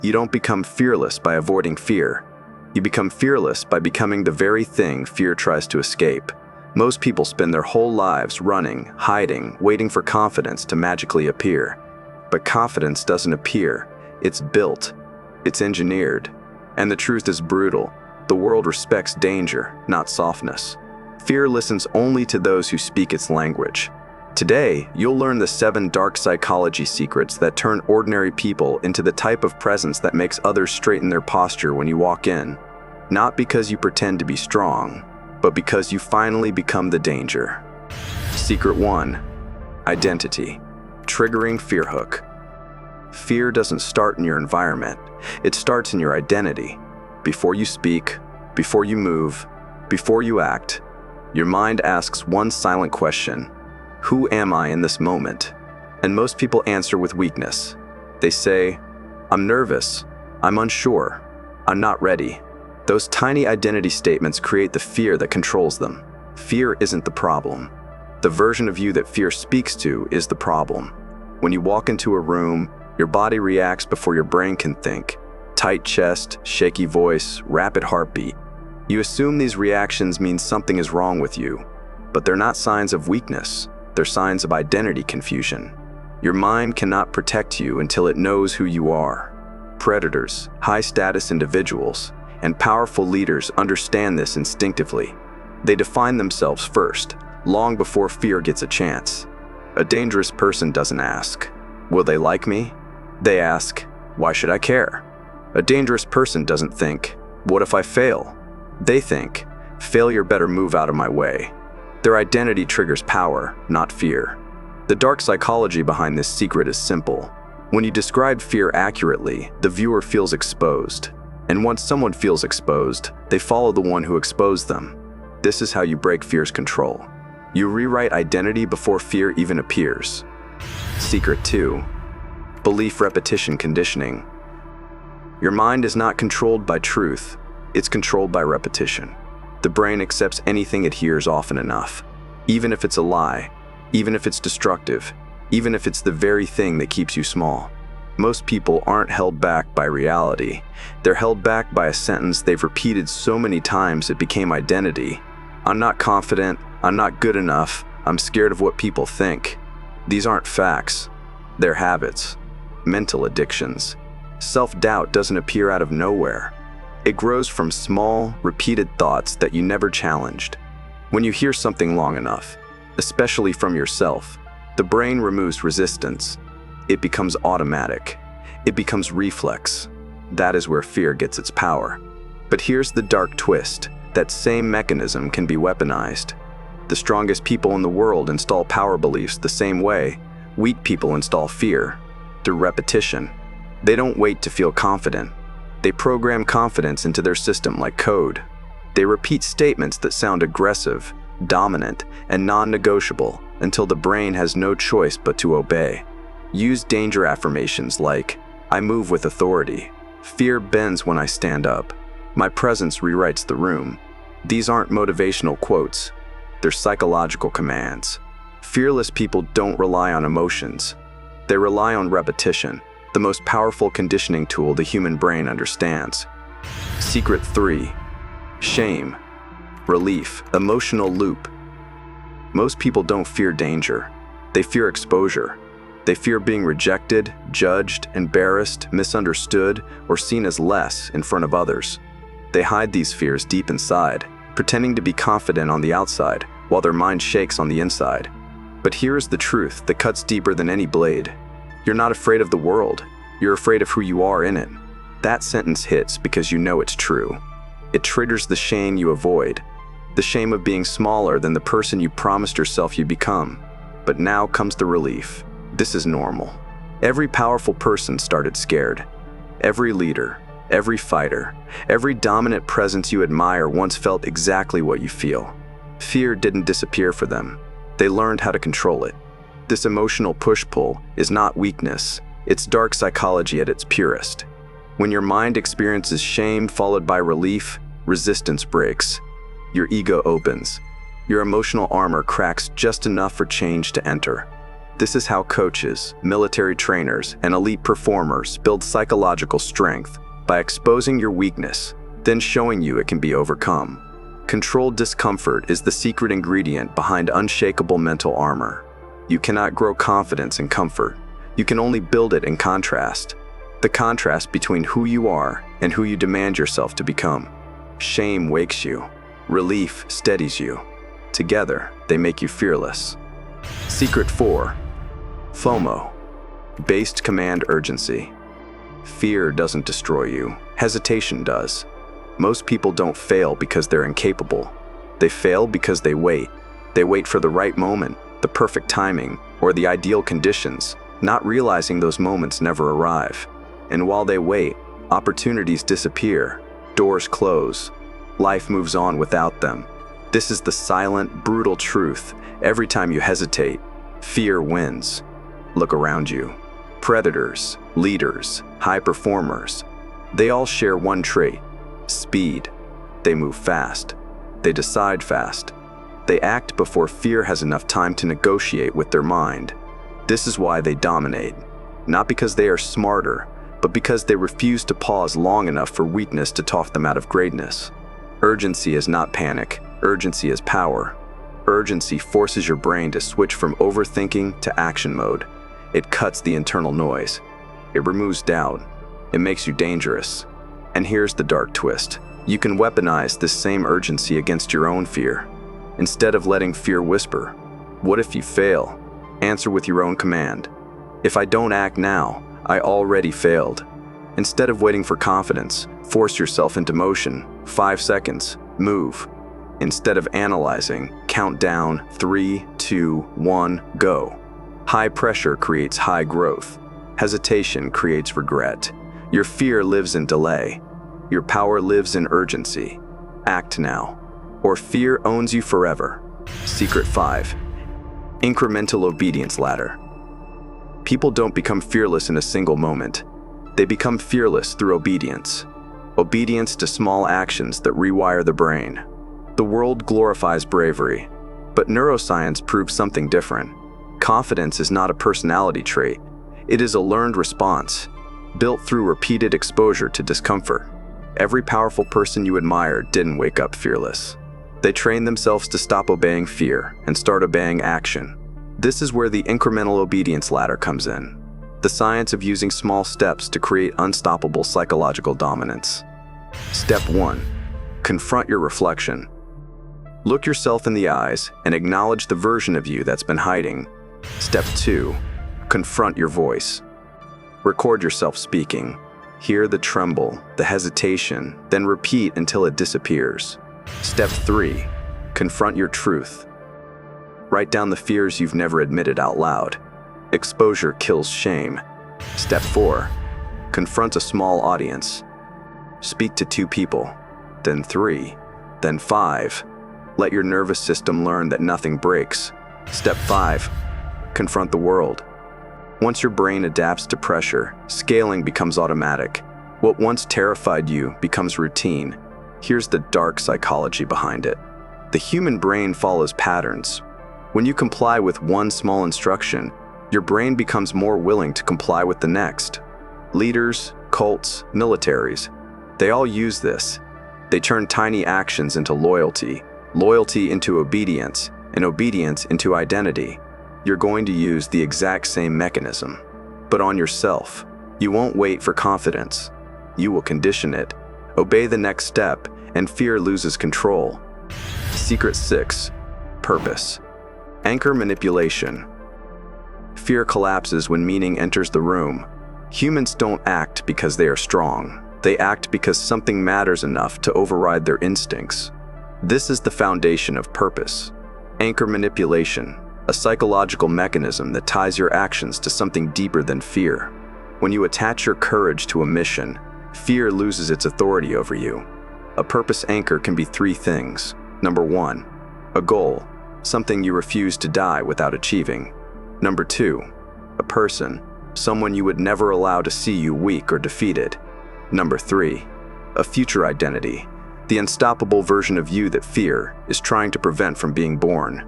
You don't become fearless by avoiding fear. You become fearless by becoming the very thing fear tries to escape. Most people spend their whole lives running, hiding, waiting for confidence to magically appear. But confidence doesn't appear. It's built. It's engineered. And the truth is brutal. The world respects danger, not softness. Fear listens only to those who speak its language. Today, you'll learn the 7 dark psychology secrets that turn ordinary people into the type of presence that makes others straighten their posture when you walk in. Not because you pretend to be strong, but because you finally become the danger. Secret 1. Identity. Triggering fear hook. Fear doesn't start in your environment. It starts in your identity. Before you speak, before you move, before you act, your mind asks one silent question: who am I in this moment? And most people answer with weakness. They say, I'm nervous, I'm unsure, I'm not ready. Those tiny identity statements create the fear that controls them. Fear isn't the problem. The version of you that fear speaks to is the problem. When you walk into a room, your body reacts before your brain can think. Tight chest, shaky voice, rapid heartbeat. You assume these reactions mean something is wrong with you, but they're not signs of weakness. They're signs of identity confusion. Your mind cannot protect you until it knows who you are. Predators, high-status individuals, and powerful leaders understand this instinctively. They define themselves first, long before fear gets a chance. A dangerous person doesn't ask, will they like me? They ask, why should I care? A dangerous person doesn't think, what if I fail? They think, failure better move out of my way. Their identity triggers power, not fear. The dark psychology behind this secret is simple. When you describe fear accurately, the viewer feels exposed. And once someone feels exposed, they follow the one who exposed them. This is how you break fear's control. You rewrite identity before fear even appears. Secret 2. Belief repetition conditioning. Your mind is not controlled by truth, it's controlled by repetition. The brain accepts anything it hears often enough, even if it's a lie, even if it's destructive, even if it's the very thing that keeps you small. Most people aren't held back by reality. They're held back by a sentence they've repeated so many times it became identity. I'm not confident, I'm not good enough, I'm scared of what people think. These aren't facts, they're habits, mental addictions. Self-doubt doesn't appear out of nowhere. It grows from small, repeated thoughts that you never challenged. When you hear something long enough, especially from yourself, the brain removes resistance. It becomes automatic. It becomes reflex. That is where fear gets its power. But here's the dark twist. That same mechanism can be weaponized. The strongest people in the world install power beliefs the same way. Weak people install fear, through repetition. They don't wait to feel confident. They program confidence into their system like code. They repeat statements that sound aggressive, dominant, and non-negotiable until the brain has no choice but to obey. Use danger affirmations like, I move with authority. Fear bends when I stand up. My presence rewrites the room. These aren't motivational quotes. They're psychological commands. Fearless people don't rely on emotions. They rely on repetition, the most powerful conditioning tool the human brain understands. Secret 3. Shame. Relief. Emotional loop. Most people don't fear danger. They fear exposure. They fear being rejected, judged, embarrassed, misunderstood, or seen as less in front of others. They hide these fears deep inside, pretending to be confident on the outside, while their mind shakes on the inside. But here is the truth that cuts deeper than any blade. You're not afraid of the world. You're afraid of who you are in it. That sentence hits because you know it's true. It triggers the shame you avoid. The shame of being smaller than the person you promised yourself you'd become. But now comes the relief. This is normal. Every powerful person started scared. Every leader, every fighter, every dominant presence you admire once felt exactly what you feel. Fear didn't disappear for them. They learned how to control it. This emotional push-pull is not weakness, it's dark psychology at its purest. When your mind experiences shame followed by relief, resistance breaks. Your ego opens. Your emotional armor cracks just enough for change to enter. This is how coaches, military trainers, and elite performers build psychological strength by exposing your weakness, then showing you it can be overcome. Controlled discomfort is the secret ingredient behind unshakable mental armor. You cannot grow confidence in comfort. You can only build it in contrast. The contrast between who you are and who you demand yourself to become. Shame wakes you. Relief steadies you. Together, they make you fearless. Secret 4. FOMO-Based command urgency. Fear doesn't destroy you. Hesitation does. Most people don't fail because they're incapable. They fail because they wait. They wait for the right moment, the perfect timing, or the ideal conditions, not realizing those moments never arrive. And while they wait, opportunities disappear, doors close, life moves on without them. This is the silent, brutal truth. Every time you hesitate, fear wins. Look around you. Predators, leaders, high performers, they all share one trait: speed. They move fast. They decide fast. They act before fear has enough time to negotiate with their mind. This is why they dominate. Not because they are smarter, but because they refuse to pause long enough for weakness to talk them out of greatness. Urgency is not panic. Urgency is power. Urgency forces your brain to switch from overthinking to action mode. It cuts the internal noise. It removes doubt. It makes you dangerous. And here's the dark twist. You can weaponize this same urgency against your own fear. Instead of letting fear whisper, "What if you fail?" Answer with your own command. "If I don't act now, I already failed." Instead of waiting for confidence, force yourself into motion. 5 seconds. Move. Instead of analyzing, count down. 3, 2, 1, go. High pressure creates high growth. Hesitation creates regret. Your fear lives in delay. Your power lives in urgency. Act now, or fear owns you forever. Secret 5. Incremental obedience ladder. People don't become fearless in a single moment. They become fearless through obedience. Obedience to small actions that rewire the brain. The world glorifies bravery, but neuroscience proves something different. Confidence is not a personality trait. It is a learned response, built through repeated exposure to discomfort. Every powerful person you admire didn't wake up fearless. They trained themselves to stop obeying fear and start obeying action. This is where the incremental obedience ladder comes in. The science of using small steps to create unstoppable psychological dominance. Step 1. Confront your reflection. Look yourself in the eyes and acknowledge the version of you that's been hiding. Step 2. Confront your voice. Record yourself speaking. Hear the tremble, the hesitation, then repeat until it disappears. Step 3. Confront your truth. Write down the fears you've never admitted out loud. Exposure kills shame. Step 4. Confront a small audience. Speak to 2 people, then 3, then 5. Let your nervous system learn that nothing breaks. Step 5. Confront the world. Once your brain adapts to pressure, scaling becomes automatic. What once terrified you becomes routine. Here's the dark psychology behind it. The human brain follows patterns. When you comply with one small instruction, your brain becomes more willing to comply with the next. Leaders, cults, militaries, they all use this. They turn tiny actions into loyalty, loyalty into obedience, and obedience into identity. You're going to use the exact same mechanism, but on yourself. You won't wait for confidence. You will condition it. Obey the next step, and fear loses control. Secret 6. Purpose. Anchor manipulation. Fear collapses when meaning enters the room. Humans don't act because they are strong. They act because something matters enough to override their instincts. This is the foundation of purpose. Anchor manipulation, a psychological mechanism that ties your actions to something deeper than fear. When you attach your courage to a mission, fear loses its authority over you. A purpose anchor can be 3 things. Number 1, a goal, something you refuse to die without achieving. Number 2, a person, someone you would never allow to see you weak or defeated. Number 3, a future identity, the unstoppable version of you that fear is trying to prevent from being born.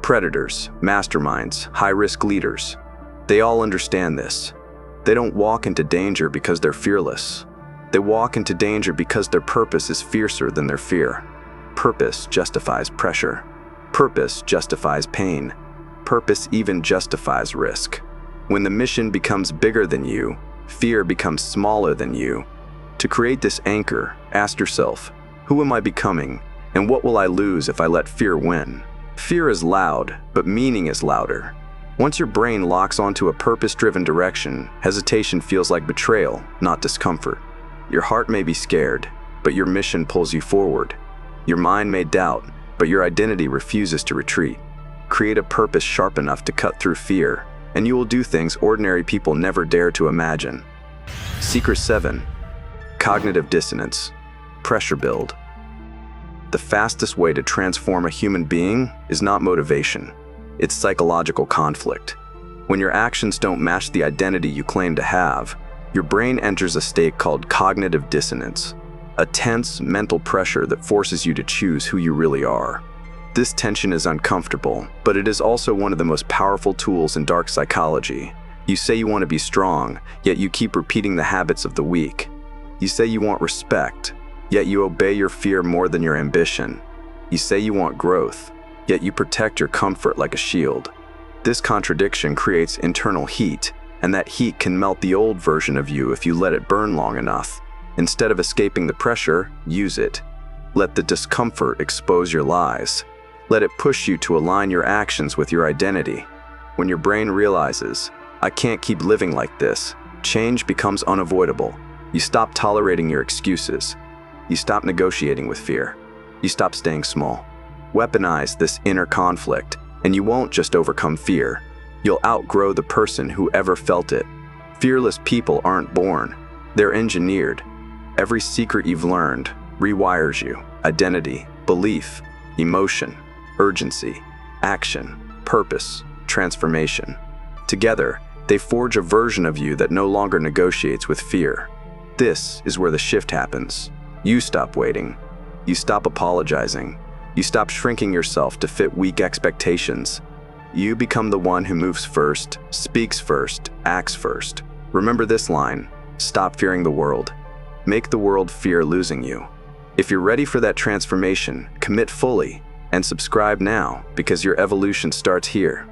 Predators, masterminds, high-risk leaders. They all understand this. They don't walk into danger because they're fearless. They walk into danger because their purpose is fiercer than their fear. Purpose justifies pressure. Purpose justifies pain. Purpose even justifies risk. When the mission becomes bigger than you, fear becomes smaller than you. To create this anchor, ask yourself, who am I becoming, and what will I lose if I let fear win? Fear is loud, but meaning is louder. Once your brain locks onto a purpose-driven direction, hesitation feels like betrayal, not discomfort. Your heart may be scared, but your mission pulls you forward. Your mind may doubt, but your identity refuses to retreat. Create a purpose sharp enough to cut through fear, and you will do things ordinary people never dare to imagine. Secret 7. Cognitive dissonance. Pressure build. The fastest way to transform a human being is not motivation. It's psychological conflict. When your actions don't match the identity you claim to have, your brain enters a state called cognitive dissonance, a tense mental pressure that forces you to choose who you really are. This tension is uncomfortable, but it is also one of the most powerful tools in dark psychology. You say you want to be strong, yet you keep repeating the habits of the weak. You say you want respect, yet you obey your fear more than your ambition. You say you want growth, yet you protect your comfort like a shield. This contradiction creates internal heat, and that heat can melt the old version of you if you let it burn long enough. Instead of escaping the pressure, use it. Let the discomfort expose your lies. Let it push you to align your actions with your identity. When your brain realizes, I can't keep living like this, change becomes unavoidable. You stop tolerating your excuses. You stop negotiating with fear. You stop staying small. Weaponize this inner conflict, and you won't just overcome fear. You'll outgrow the person who ever felt it. Fearless people aren't born. They're engineered. Every secret you've learned rewires you. Identity, belief, emotion, urgency, action, purpose, transformation. Together, they forge a version of you that no longer negotiates with fear. This is where the shift happens. You stop waiting. You stop apologizing. You stop shrinking yourself to fit weak expectations. You become the one who moves first, speaks first, acts first. Remember this line: stop fearing the world. Make the world fear losing you. If you're ready for that transformation, commit fully and subscribe now, because your evolution starts here.